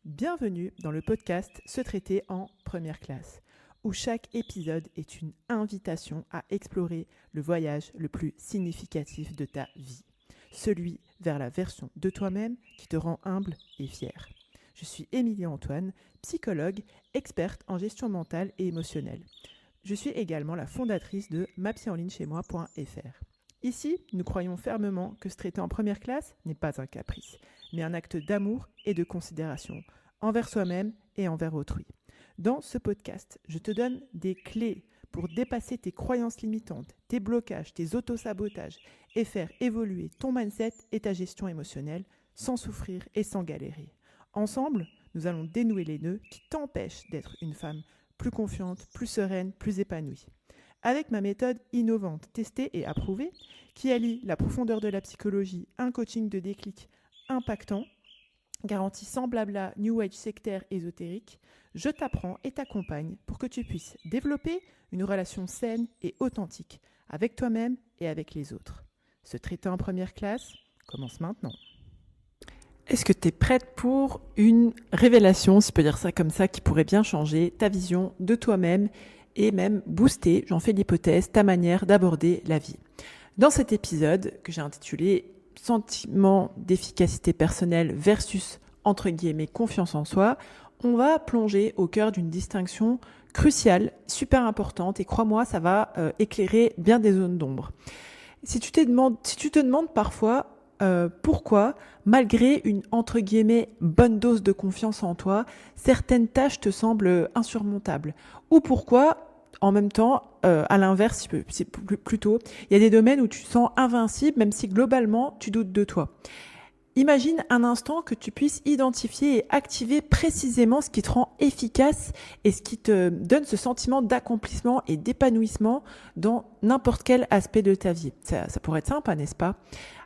Bienvenue dans le podcast Se traiter en première classe, où chaque épisode est une invitation à explorer le voyage le plus significatif de ta vie, celui vers la version de toi-même qui te rend humble et fier. Je suis Émilie Antoine, psychologue, experte en gestion mentale et émotionnelle. Je suis également la fondatrice de mapsyenlignechaismoi.fr. Ici, nous croyons fermement que se traiter en première classe n'est pas un caprice, mais un acte d'amour et de considération envers soi-même et envers autrui. Dans ce podcast, je te donne des clés pour dépasser tes croyances limitantes, tes blocages, tes autosabotages et faire évoluer ton mindset et ta gestion émotionnelle sans souffrir et sans galérer. Ensemble, nous allons dénouer les nœuds qui t'empêchent d'être une femme plus confiante, plus sereine, plus épanouie. Avec ma méthode innovante, testée et approuvée, qui allie la profondeur de la psychologie, un coaching de déclic impactant, garantie sans blabla, New Age sectaire ésotérique, je t'apprends et t'accompagne pour que tu puisses développer une relation saine et authentique avec toi-même et avec les autres. Se traiter en première classe commence maintenant. Est-ce que tu es prête pour une révélation, si je peux dire ça comme ça, qui pourrait bien changer ta vision de toi-même et même booster, j'en fais l'hypothèse, ta manière d'aborder la vie. Dans cet épisode que j'ai intitulé « Sentiment d'efficacité personnelle versus, entre guillemets, confiance en soi », on va plonger au cœur d'une distinction cruciale, super importante, et crois-moi, ça va éclairer bien des zones d'ombre. Si tu te demandes parfois pourquoi, malgré une, entre guillemets, bonne dose de confiance en toi, certaines tâches te semblent insurmontables, ou pourquoi, en même temps, à l'inverse, plutôt, il y a des domaines où tu te sens invincible, même si globalement, tu doutes de toi. Imagine un instant que tu puisses identifier et activer précisément ce qui te rend efficace et ce qui te donne ce sentiment d'accomplissement et d'épanouissement dans n'importe quel aspect de ta vie. Ça pourrait être sympa, n'est-ce pas ?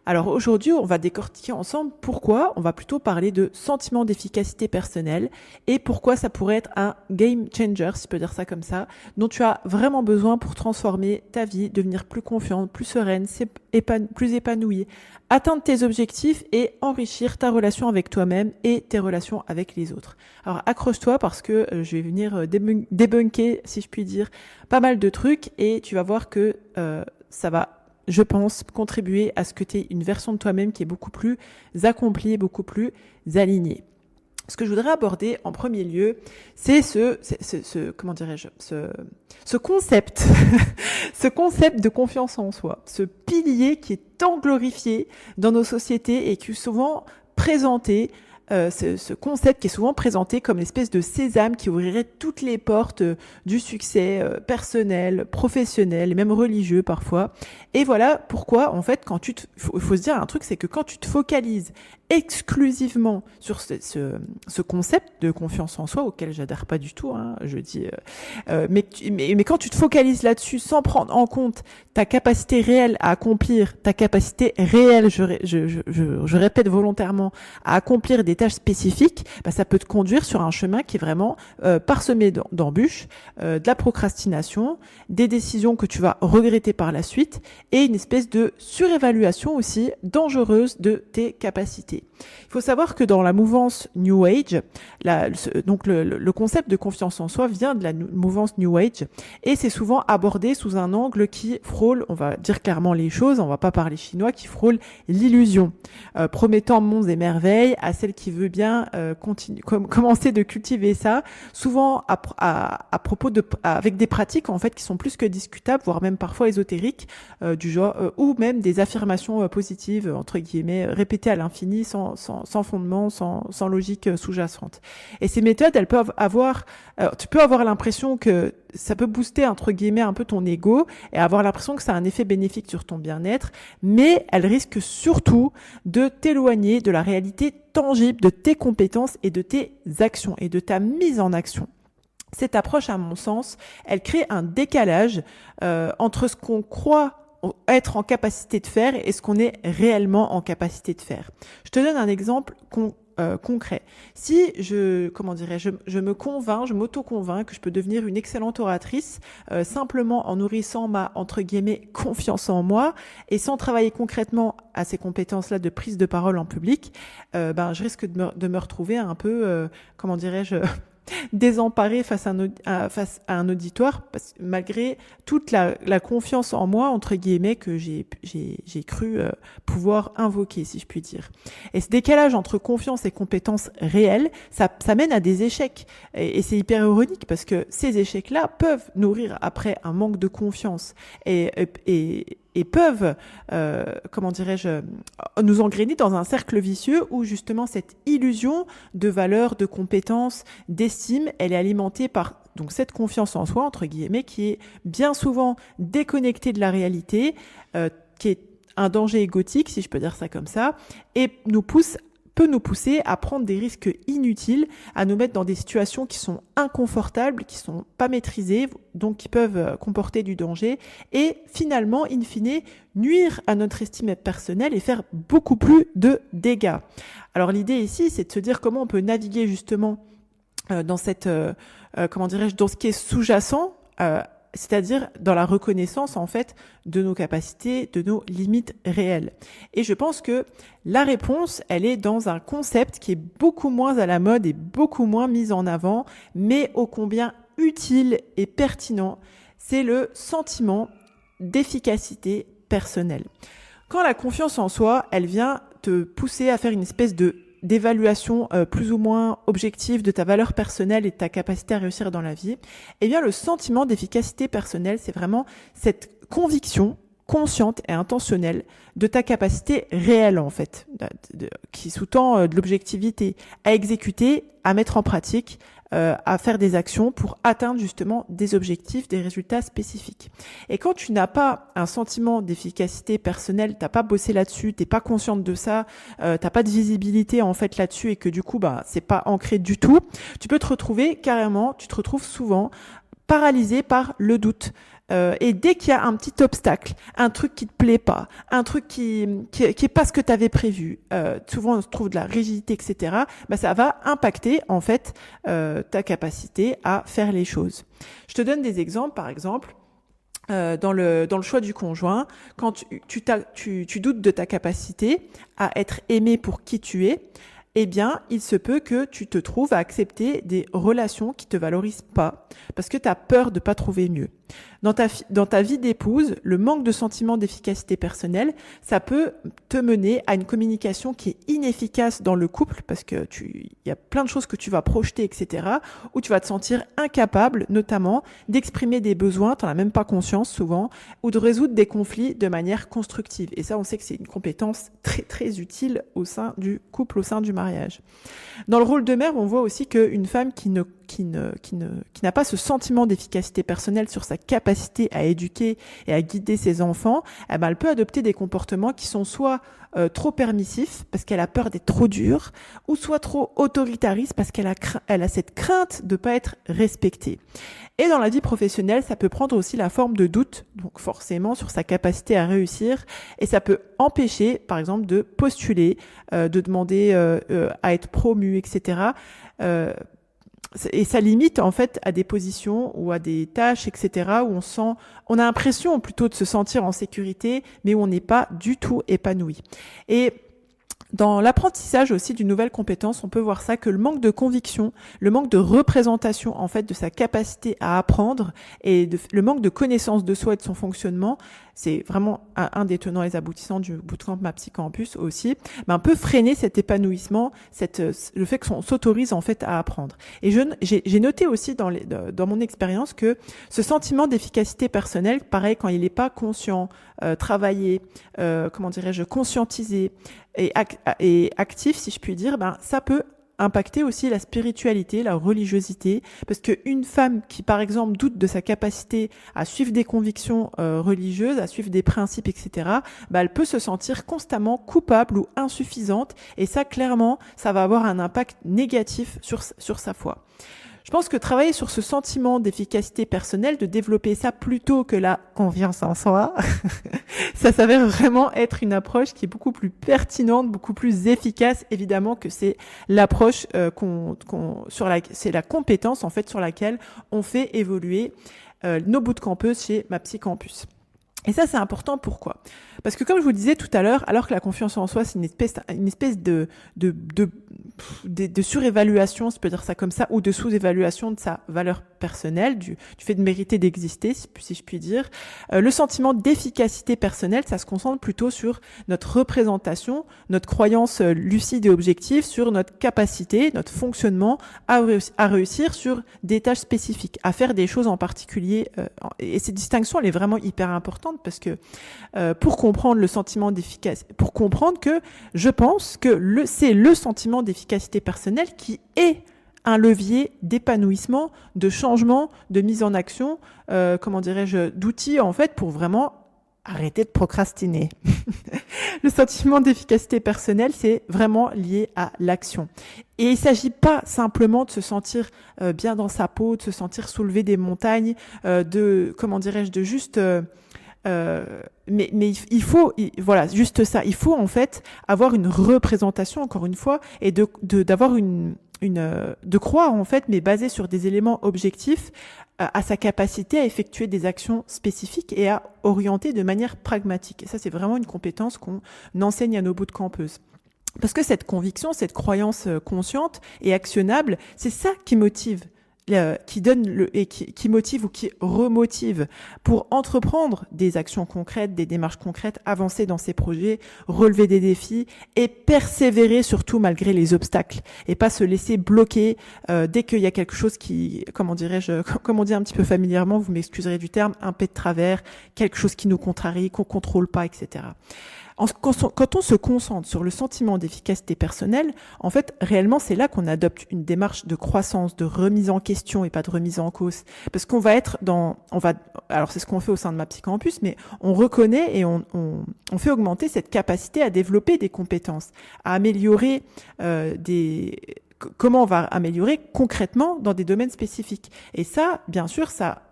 Alors aujourd'hui, on va décortiquer ensemble pourquoi on va plutôt parler de sentiment d'efficacité personnelle et pourquoi ça pourrait être un game changer, si je peux dire ça comme ça, dont tu as vraiment besoin pour transformer ta vie, devenir plus confiante, plus sereine, plus épanouie, atteindre tes objectifs et enrichir ta relation avec toi-même et tes relations avec les autres. Alors accroche-toi parce que je vais venir débunker, si je puis dire, pas mal de trucs et tu vas voir que ça va, je pense, contribuer à ce que tu aies une version de toi-même qui est beaucoup plus accomplie, beaucoup plus alignée. Ce que je voudrais aborder en premier lieu, c'est ce concept, ce concept de confiance en soi, ce pilier qui est tant glorifié dans nos sociétés et qui est souvent présenté, ce concept qui est souvent présenté comme l'espèce de sésame qui ouvrirait toutes les portes du succès personnel, professionnel et même religieux parfois. Et voilà pourquoi, en fait, il faut se dire un truc, c'est que quand tu te focalises exclusivement sur ce concept de confiance en soi auquel j'adhère pas du tout, je dis, mais quand tu te focalises là-dessus sans prendre en compte ta capacité réelle à accomplir, ta capacité réelle, je répète volontairement, à accomplir des tâches spécifiques, ça peut te conduire sur un chemin qui est vraiment parsemé d'embûches, de la procrastination, des décisions que tu vas regretter par la suite et une espèce de surévaluation aussi dangereuse de tes capacités. Il faut savoir que dans la mouvance New Age, donc le concept de confiance en soi vient de la mouvance New Age et c'est souvent abordé sous un angle qui frôle, on va dire clairement les choses, on va pas parler chinois, qui frôle l'illusion, promettant monts et merveilles à celle qui veut bien commencer de cultiver ça, souvent à propos avec des pratiques en fait qui sont plus que discutables, voire même parfois ésotériques, du genre ou même des affirmations positives entre guillemets répétées à l'infini sans fondement, sans logique sous-jacente. Et ces méthodes, elles peuvent tu peux avoir l'impression que ça peut booster entre guillemets un peu ton ego et avoir l'impression que ça a un effet bénéfique sur ton bien-être, mais elles risquent surtout de t'éloigner de la réalité tangible de tes compétences et de tes actions et de ta mise en action. Cette approche, à mon sens, elle crée un décalage entre ce qu'on croit être en capacité de faire et ce qu'on est réellement en capacité de faire. Je te donne un exemple concret. Si je m'auto-convainc que je peux devenir une excellente oratrice simplement en nourrissant ma, entre guillemets, confiance en moi et sans travailler concrètement à ces compétences-là de prise de parole en public, je risque de me retrouver un peu, désemparée face à un auditoire, malgré toute la confiance en moi, entre guillemets, que j'ai cru pouvoir invoquer, si je puis dire. Et ce décalage entre confiance et compétences réelles, ça mène à des échecs. Et c'est hyper ironique parce que ces échecs-là peuvent nourrir après un manque de confiance et peuvent, nous engrainer dans un cercle vicieux où justement cette illusion de valeur, de compétence, d'estime, elle est alimentée par donc cette confiance en soi, entre guillemets, qui est bien souvent déconnectée de la réalité, qui est un danger égotique, si je peux dire ça comme ça, et peut nous pousser à prendre des risques inutiles, à nous mettre dans des situations qui sont inconfortables, qui sont pas maîtrisées, donc qui peuvent comporter du danger, et finalement, in fine, nuire à notre estime personnelle et faire beaucoup plus de dégâts. Alors l'idée ici, c'est de se dire comment on peut naviguer justement dans cette, dans ce qui est sous-jacent, c'est-à-dire dans la reconnaissance en fait de nos capacités, de nos limites réelles. Et je pense que la réponse, elle est dans un concept qui est beaucoup moins à la mode et beaucoup moins mis en avant, mais ô combien utile et pertinent, c'est le sentiment d'efficacité personnelle. Quand la confiance en soi, elle vient te pousser à faire une espèce d'évaluation plus ou moins objective de ta valeur personnelle et de ta capacité à réussir dans la vie, eh bien le sentiment d'efficacité personnelle, c'est vraiment cette conviction consciente et intentionnelle de ta capacité réelle en fait, qui sous-tend de l'objectivité à exécuter, à mettre en pratique, à faire des actions pour atteindre justement des objectifs, des résultats spécifiques. Et quand tu n'as pas un sentiment d'efficacité personnelle, t'as pas bossé là-dessus, t'es pas consciente de ça, t'as pas de visibilité en fait là-dessus et que du coup c'est pas ancré du tout, tu peux te retrouver souvent paralysé par le doute. Et dès qu'il y a un petit obstacle, un truc qui te plaît pas, un truc qui est pas ce que tu avais prévu, souvent on se trouve de la rigidité, etc., ça va impacter en fait ta capacité à faire les choses. Je te donne des exemples, par exemple, dans le choix du conjoint, quand tu doutes de ta capacité à être aimé pour qui tu es, eh bien, il se peut que tu te trouves à accepter des relations qui te valorisent pas, parce que tu as peur de pas trouver mieux. Dans ta vie d'épouse, le manque de sentiment d'efficacité personnelle, ça peut te mener à une communication qui est inefficace dans le couple, parce que il y a plein de choses que tu vas projeter, etc., où tu vas te sentir incapable, notamment, d'exprimer des besoins, t'en as même pas conscience souvent, ou de résoudre des conflits de manière constructive. Et ça, on sait que c'est une compétence très, très utile au sein du couple, au sein du mariage. Dans le rôle de mère, on voit aussi qu'une femme qui n'a pas ce sentiment d'efficacité personnelle sur sa capacité à éduquer et à guider ses enfants, elle peut adopter des comportements qui sont soit trop permissifs parce qu'elle a peur d'être trop dure, ou soit trop autoritaristes parce qu'elle a cette crainte de pas être respectée. Et dans la vie professionnelle, ça peut prendre aussi la forme de doute, donc forcément sur sa capacité à réussir, et ça peut empêcher, par exemple, de postuler, de demander à être promu, etc. Et ça limite en fait à des positions ou à des tâches, etc., où on a l'impression plutôt de se sentir en sécurité, mais où on n'est pas du tout épanoui. Et dans l'apprentissage aussi d'une nouvelle compétence, on peut voir ça que le manque de conviction, le manque de représentation en fait de sa capacité à apprendre et le manque de connaissance de soi et de son fonctionnement, c'est vraiment un des tenants et les aboutissants du bootcamp Ma Psy Campus aussi, peut freiner cet épanouissement, le fait qu'on s'autorise en fait à apprendre. Et j'ai noté aussi dans mon expérience que ce sentiment d'efficacité personnelle, pareil, quand il n'est pas conscient, travaillé, conscientisé et actif, si je puis dire, ça peut impacter aussi la spiritualité, la religiosité, parce qu'une femme qui, par exemple, doute de sa capacité à suivre des convictions religieuses, à suivre des principes, etc., elle peut se sentir constamment coupable ou insuffisante, et ça, clairement, ça va avoir un impact négatif sur sa foi. Je pense que travailler sur ce sentiment d'efficacité personnelle, de développer ça plutôt que la confiance en soi, ça s'avère vraiment être une approche qui est beaucoup plus pertinente, beaucoup plus efficace. Évidemment que c'est l'approche c'est la compétence en fait sur laquelle on fait évoluer nos bootcampeuses chez Ma Psy Campus. Et ça, c'est important. Pourquoi ? Parce que comme je vous le disais tout à l'heure, alors que la confiance en soi, c'est une espèce de surévaluation, si je peux dire ça comme ça, ou de sous-évaluation de sa valeur personnelle, du fait de mériter d'exister, si je puis dire. Le sentiment d'efficacité personnelle, ça se concentre plutôt sur notre représentation, notre croyance lucide et objective, sur notre capacité, notre fonctionnement à réussir sur des tâches spécifiques, à faire des choses en particulier. Et cette distinction, elle est vraiment hyper importante parce que pour comprendre le sentiment d'efficacité, pour comprendre que je pense que c'est le sentiment d'efficacité personnelle qui est un levier d'épanouissement, de changement, de mise en action, d'outils en fait pour vraiment arrêter de procrastiner. Le sentiment d'efficacité personnelle, c'est vraiment lié à l'action. Et il ne s'agit pas simplement de se sentir bien dans sa peau, de se sentir soulever des montagnes, mais il faut juste ça. Il faut en fait avoir une représentation, encore une fois, et de croire en fait, mais basé sur des éléments objectifs, à sa capacité à effectuer des actions spécifiques et à orienter de manière pragmatique. Et ça, c'est vraiment une compétence qu'on enseigne à nos bootcampeuses. Parce que cette conviction, cette croyance consciente et actionnable, c'est ça qui motive. Qui motive ou qui remotive pour entreprendre des actions concrètes, des démarches concrètes, avancer dans ses projets, relever des défis et persévérer surtout malgré les obstacles et pas se laisser bloquer dès qu'il y a quelque chose qui, comme on dit un petit peu familièrement, vous m'excuserez du terme, un pet de travers, quelque chose qui nous contrarie, qu'on contrôle pas, etc. Quand on se concentre sur le sentiment d'efficacité personnelle, en fait, réellement, c'est là qu'on adopte une démarche de croissance, de remise en question et pas de remise en cause. Parce qu'on va alors c'est ce qu'on fait au sein de Ma Psy Campus, mais on reconnaît et on fait augmenter cette capacité à développer des compétences, à améliorer comment on va améliorer concrètement dans des domaines spécifiques. Et ça, bien sûr, ça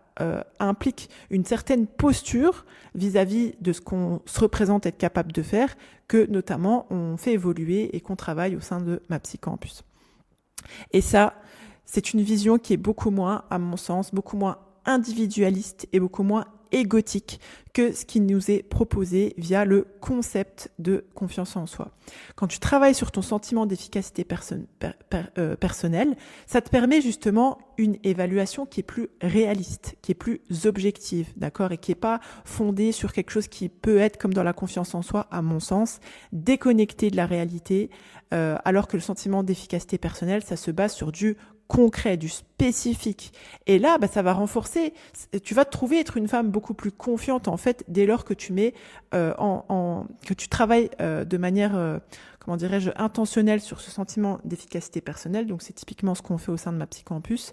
implique une certaine posture vis-à-vis de ce qu'on se représente être capable de faire, que notamment on fait évoluer et qu'on travaille au sein de Ma Psy Campus. Et ça, c'est une vision qui est beaucoup moins, à mon sens, beaucoup moins individualiste et beaucoup moins égotique que ce qui nous est proposé via le concept de confiance en soi. Quand tu travailles sur ton sentiment d'efficacité personnelle, ça te permet justement une évaluation qui est plus réaliste, qui est plus objective, d'accord, et qui est pas fondée sur quelque chose qui peut être, comme dans la confiance en soi, à mon sens, déconnecté de la réalité, alors que le sentiment d'efficacité personnelle, ça se base sur du concret, du spécifique. Et là, ça va renforcer. Tu vas te trouver être une femme beaucoup plus confiante en fait dès lors que tu mets que tu travailles de manière intentionnelle sur ce sentiment d'efficacité personnelle. Donc c'est typiquement ce qu'on fait au sein de Ma Psy Campus.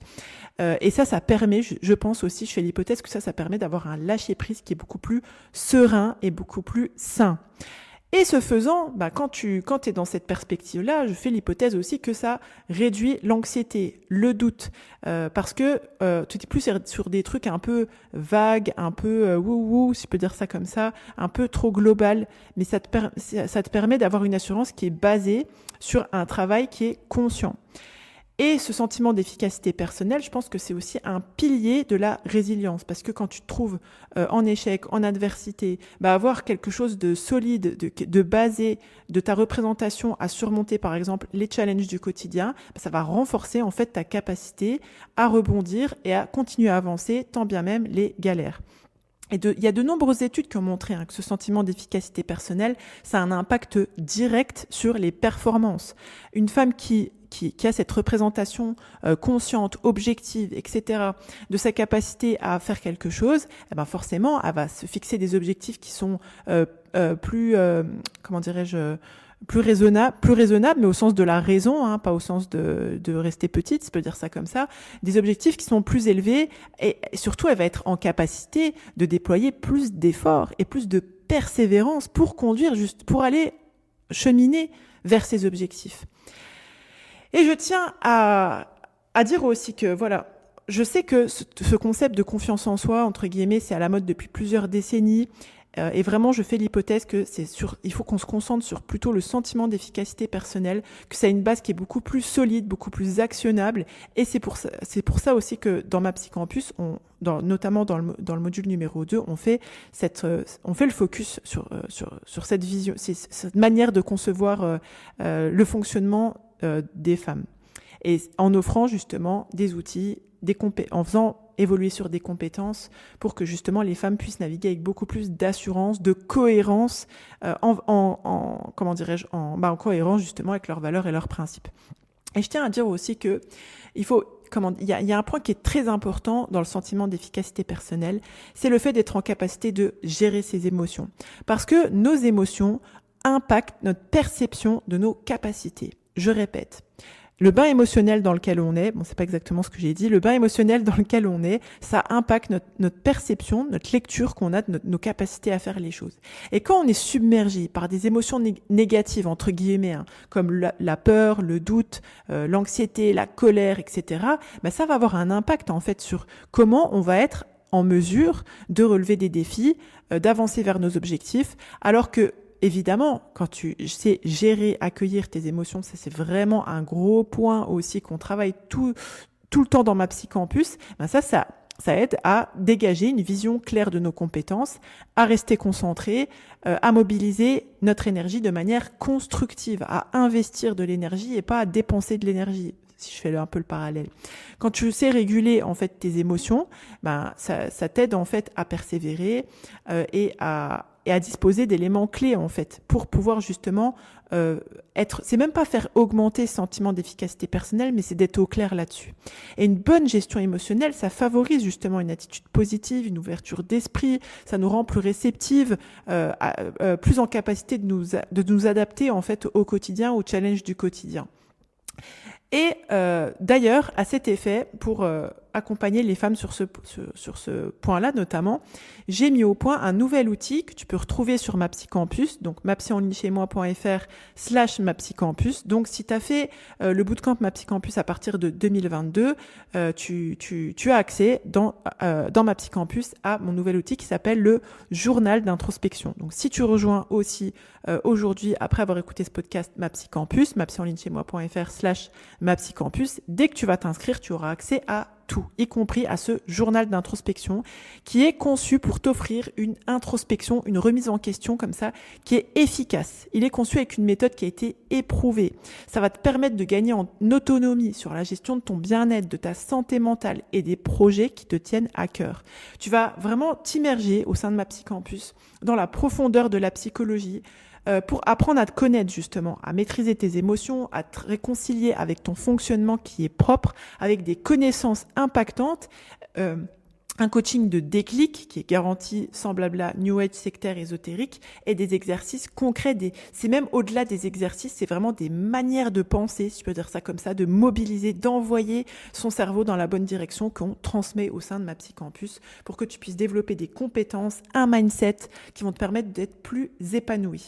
Et ça permet, je pense aussi, je fais l'hypothèse que ça permet d'avoir un lâcher prise qui est beaucoup plus serein et beaucoup plus sain. Et ce faisant, quand tu es dans cette perspective-là, je fais l'hypothèse aussi que ça réduit l'anxiété, le doute, parce que tu n'es plus sur des trucs un peu vagues, un peu wouhou, si je peux dire ça comme ça, un peu trop global, mais ça te permet d'avoir une assurance qui est basée sur un travail qui est conscient. Et ce sentiment d'efficacité personnelle, je pense que c'est aussi un pilier de la résilience, parce que quand tu te trouves en échec, en adversité, avoir quelque chose de solide, de basé, de ta représentation à surmonter par exemple les challenges du quotidien, ça va renforcer en fait ta capacité à rebondir et à continuer à avancer, tant bien même les galères. Et il y a de nombreuses études qui ont montré que ce sentiment d'efficacité personnelle, ça a un impact direct sur les performances. Une femme qui a cette représentation consciente, objective, etc., de sa capacité à faire quelque chose, forcément, elle va se fixer des objectifs qui sont plus raisonnables, mais au sens de la raison, pas au sens de rester petite, je peux dire ça comme ça, des objectifs qui sont plus élevés et surtout, elle va être en capacité de déployer plus d'efforts et plus de persévérance pour aller cheminer vers ses objectifs. Et je tiens à à dire aussi que voilà, je sais que ce concept de confiance en soi, entre guillemets, c'est à la mode depuis plusieurs décennies. Et vraiment, je fais l'hypothèse que il faut qu'on se concentre sur plutôt le sentiment d'efficacité personnelle, que ça a une base qui est beaucoup plus solide, beaucoup plus actionnable. Et c'est pour ça aussi que dans ma Psycampus, notamment dans le module numéro 2, on fait le focus sur cette vision, cette manière de concevoir le fonctionnement des femmes. Et en offrant justement des outils, en faisant évoluer sur des compétences pour que justement les femmes puissent naviguer avec beaucoup plus d'assurance, de cohérence, en cohérence justement avec leurs valeurs et leurs principes. Et je tiens à dire aussi que il y a un point qui est très important dans le sentiment d'efficacité personnelle, c'est le fait d'être en capacité de gérer ses émotions. Parce que nos émotions impactent notre perception de nos capacités. Je répète. Le bain émotionnel dans lequel on est, c'est pas exactement ce que j'ai dit, le bain émotionnel dans lequel on est, ça impacte notre perception, notre lecture qu'on a de nos capacités à faire les choses. Et quand on est submergé par des émotions négatives, entre guillemets, comme la peur, le doute, l'anxiété, la colère, etc., ça va avoir un impact en fait sur comment on va être en mesure de relever des défis, d'avancer vers nos objectifs, alors que évidemment, quand tu sais gérer, accueillir tes émotions, ça c'est vraiment un gros point aussi qu'on travaille tout le temps dans ma Psycampus, ça aide à dégager une vision claire de nos compétences, à rester concentré, à mobiliser notre énergie de manière constructive, à investir de l'énergie et pas à dépenser de l'énergie. Si je fais un peu le parallèle. Quand tu sais réguler en fait tes émotions, ça t'aide en fait à persévérer et à disposer d'éléments clés en fait pour pouvoir justement c'est même pas faire augmenter ce sentiment d'efficacité personnelle, mais c'est d'être au clair là-dessus. Et une bonne gestion émotionnelle, ça favorise justement une attitude positive, une ouverture d'esprit, ça nous rend plus réceptives, plus en capacité de nous adapter en fait au quotidien, aux challenges du quotidien. Et d'ailleurs, à cet effet, pour accompagner les femmes sur ce point-là notamment, j'ai mis au point un nouvel outil que tu peux retrouver sur ma Psycampus, donc mapsyenlignechaismoi.fr/mapsycampus. Donc si tu as fait le bootcamp ma Psycampus à partir de 2022, tu as accès dans ma Psycampus à mon nouvel outil qui s'appelle le journal d'introspection. Donc si tu rejoins aussi aujourd'hui, après avoir écouté ce podcast, ma Psycampus, mapsyenlignechaismoi.fr/mapsycampus, dès que tu vas t'inscrire, tu auras accès à tout, y compris à ce journal d'introspection qui est conçu pour t'offrir une introspection, une remise en question comme ça, qui est efficace. Il est conçu avec une méthode qui a été éprouvée. Ça va te permettre de gagner en autonomie sur la gestion de ton bien-être, de ta santé mentale et des projets qui te tiennent à cœur. Tu vas vraiment t'immerger au sein de ma Psycampus dans la profondeur de la psychologie, pour apprendre à te connaître justement, à maîtriser tes émotions, à te réconcilier avec ton fonctionnement qui est propre, avec des connaissances impactantes, un coaching de déclic qui est garanti sans blabla New Age sectaire ésotérique et des exercices concrets. C'est même au-delà des exercices, c'est vraiment des manières de penser, si je peux dire ça comme ça, de mobiliser, d'envoyer son cerveau dans la bonne direction qu'on transmet au sein de ma Psycampus pour que tu puisses développer des compétences, un mindset qui vont te permettre d'être plus épanoui.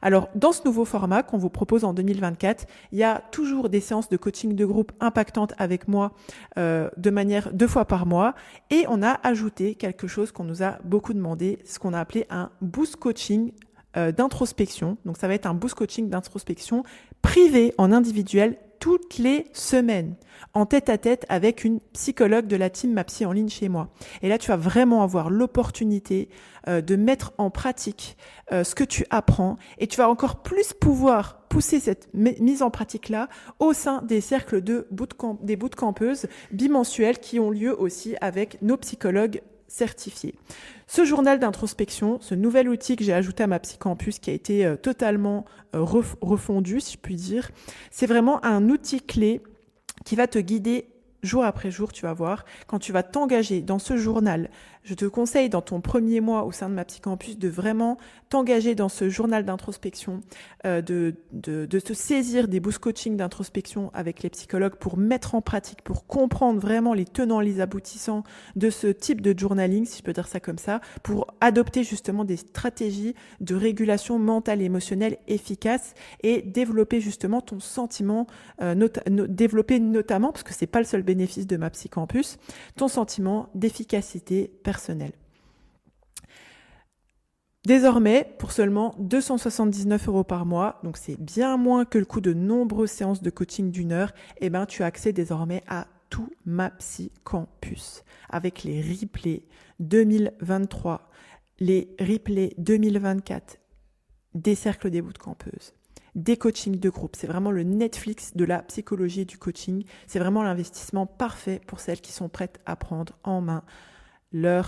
Alors, dans ce nouveau format qu'on vous propose en 2024, il y a toujours des séances de coaching de groupe impactantes avec moi de manière 2 fois par mois et on a ajouté quelque chose qu'on nous a beaucoup demandé, ce qu'on a appelé un boost coaching d'introspection. Donc ça va être un boost coaching d'introspection privé en individuel toutes les semaines, en tête-à-tête avec une psychologue de la team Ma Psy en ligne chez moi. Et là, tu vas vraiment avoir l'opportunité de mettre en pratique ce que tu apprends et tu vas encore plus pouvoir pousser cette mise en pratique-là au sein des cercles des bootcampeuses bimensuels qui ont lieu aussi avec nos psychologues certifiés. Ce journal d'introspection, ce nouvel outil que j'ai ajouté à ma Psycampus qui a été totalement refondu, si je puis dire, c'est vraiment un outil clé qui va te guider jour après jour, tu vas voir. Quand tu vas t'engager dans ce journal, je te conseille dans ton premier mois au sein de ma Psycampus de vraiment t'engager dans ce journal d'introspection, de te saisir des boost coaching d'introspection avec les psychologues pour mettre en pratique, pour comprendre vraiment les tenants, les aboutissants de ce type de journaling, si je peux dire ça comme ça, pour adopter justement des stratégies de régulation mentale et émotionnelle efficaces et développer justement ton sentiment, développer notamment, parce que c'est pas le seul bénéfice de MaPsyCampus, ton sentiment d'efficacité personnelle. Désormais, pour seulement 279 € par mois, donc c'est bien moins que le coût de nombreuses séances de coaching d'1 heure, tu as accès désormais à tout MaPsyCampus avec les replays 2023, les replays 2024, des cercles des bootcampeuses, des coachings de groupe. C'est vraiment le Netflix de la psychologie et du coaching. C'est vraiment l'investissement parfait pour celles qui sont prêtes à prendre en main le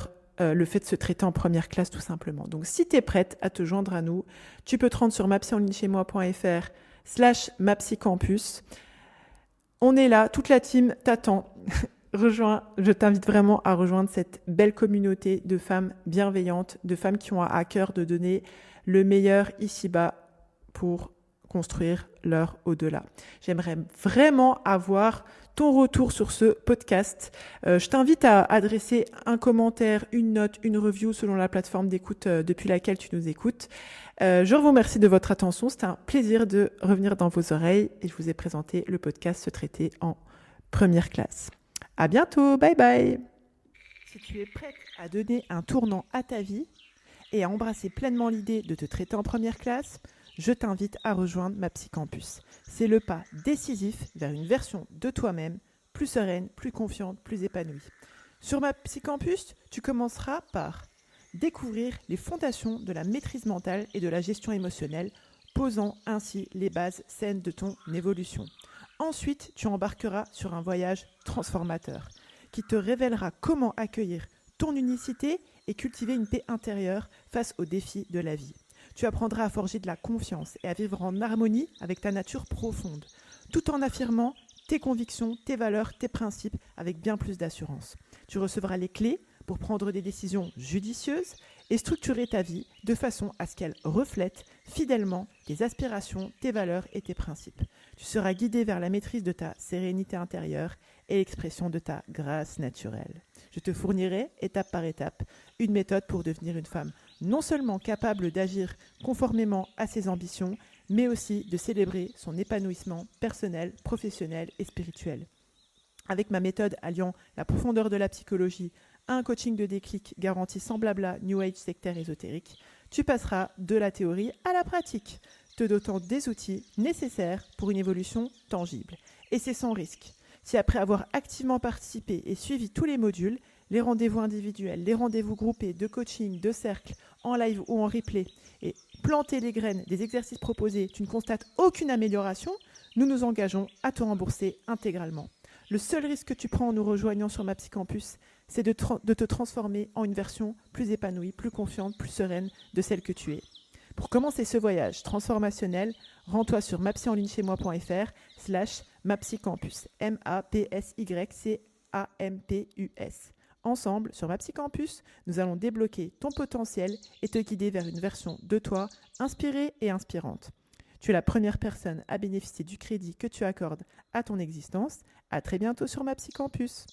fait de se traiter en première classe tout simplement. Donc si tu es prête à te joindre à nous, tu peux te rendre sur mapsyenlinechez-moi.fr/mapsycampus. On est là, toute la team t'attend. Je t'invite vraiment à rejoindre cette belle communauté de femmes bienveillantes, de femmes qui ont à cœur de donner le meilleur ici-bas pour construire leur au-delà. J'aimerais vraiment avoir ton retour sur ce podcast. Je t'invite à adresser un commentaire, une note, une review selon la plateforme d'écoute depuis laquelle tu nous écoutes. Je vous remercie de votre attention. C'était un plaisir de revenir dans vos oreilles et je vous ai présenté le podcast Se traiter en première classe. À bientôt, bye bye. Si tu es prête à donner un tournant à ta vie et à embrasser pleinement l'idée de te traiter en première classe, je t'invite à rejoindre MaPsyCampus. C'est le pas décisif vers une version de toi-même plus sereine, plus confiante, plus épanouie. Sur MaPsyCampus, tu commenceras par découvrir les fondations de la maîtrise mentale et de la gestion émotionnelle, posant ainsi les bases saines de ton évolution. Ensuite, tu embarqueras sur un voyage transformateur qui te révélera comment accueillir ton unicité et cultiver une paix intérieure face aux défis de la vie. Tu apprendras à forger de la confiance et à vivre en harmonie avec ta nature profonde, tout en affirmant tes convictions, tes valeurs, tes principes avec bien plus d'assurance. Tu recevras les clés pour prendre des décisions judicieuses et structurer ta vie de façon à ce qu'elle reflète fidèlement tes aspirations, tes valeurs et tes principes. Tu seras guidé vers la maîtrise de ta sérénité intérieure et l'expression de ta grâce naturelle. Je te fournirai, étape par étape, une méthode pour devenir une femme non seulement capable d'agir conformément à ses ambitions, mais aussi de célébrer son épanouissement personnel, professionnel et spirituel. Avec ma méthode alliant la profondeur de la psychologie à un coaching de déclic garanti sans blabla, New Age, sectaire, ésotérique, tu passeras de la théorie à la pratique, te dotant des outils nécessaires pour une évolution tangible. Et c'est sans risque. Si après avoir activement participé et suivi tous les modules, les rendez-vous individuels, les rendez-vous groupés de coaching, de cercle, en live ou en replay, et planter les graines des exercices proposés, tu ne constates aucune amélioration, nous nous engageons à te rembourser intégralement. Le seul risque que tu prends en nous rejoignant sur MaPsyCampus, c'est de te transformer en une version plus épanouie, plus confiante, plus sereine de celle que tu es. Pour commencer ce voyage transformationnel, rends-toi sur mapsyenlinechez-moi.fr/mapsycampus. MAPSYCAMPUS. Ensemble, sur MaPsyCampus, nous allons débloquer ton potentiel et te guider vers une version de toi inspirée et inspirante. Tu es la première personne à bénéficier du crédit que tu accordes à ton existence. À très bientôt sur MaPsyCampus.